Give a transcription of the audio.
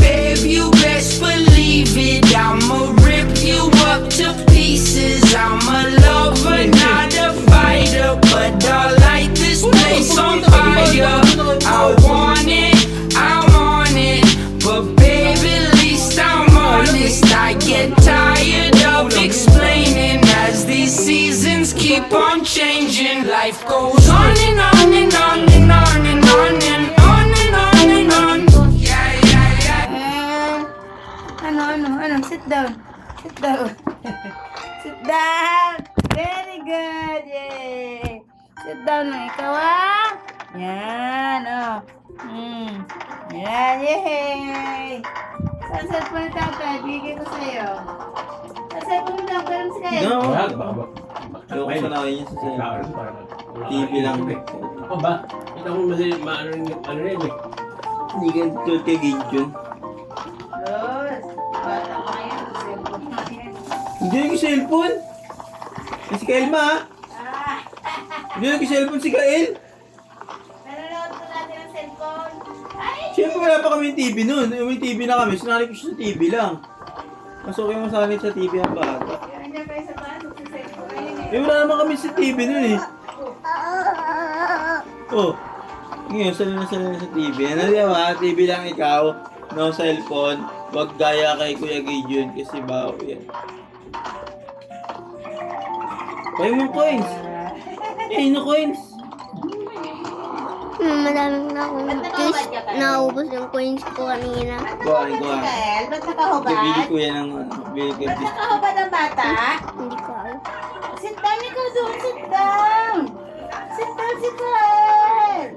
Babe, you best believe it. I'ma rip you up to pieces. I'm a lover, not a fighter, but I'll light this place on fire. I want it, I'm on it, but baby, at least I'm honest. I get tired of explaining as these seasons keep on changing. Life goes on and on and on and on and on and on and on and on. Yeah, yeah, yeah. Ano, sit down. Sit down. Sit down. Very good. Yay. Sit down na ikaw, ah. Yan, oh. Yan, yay. Saan cellphone ni tatay? Bigay ko sa'yo. Saan cellphone ni tatay? Meron si Kyle? No. Baka Yung kasalanan niya sa TV lang. Ako ba? Ito kung maano rin eh. Hindi ka tulad kay Gideon. Rose. Bata ka ngayon. Cellphone na yan. Hindi yung cellphone. Yung si Kael ma ha? Hindi yung cellphone si Kael. Nanonood ko natin ang cellphone. Ay! Siyempre wala pa kami TV nun. May TV na kami. Sinali ko siya sa TV lang. Mas okay masanit sa TV ang bata. Nandiyan kayo sa bahay. Sa cellphone. Ayun, Eh wala naman kami sa TV nun eh. Oh. Ngayon, sanay na sa TV. Ano di ba? TV lang ikaw. No cellphone. Huwag gaya kay Kuya Gideon kasi bawo yan. Pay mo coins. Eh, no coins. Madaming na akong Ba't case. nakahubad ka, Kyle? Naubos yung coins ko kanina. Kuhaan. Kyle, ba't nakahubad? Bibili ko yan ng bibili ko Ba't yan. nakahubad ang bata? Hindi ko alam. Sit down ikaw doon, sit down! Sit down si Kyle!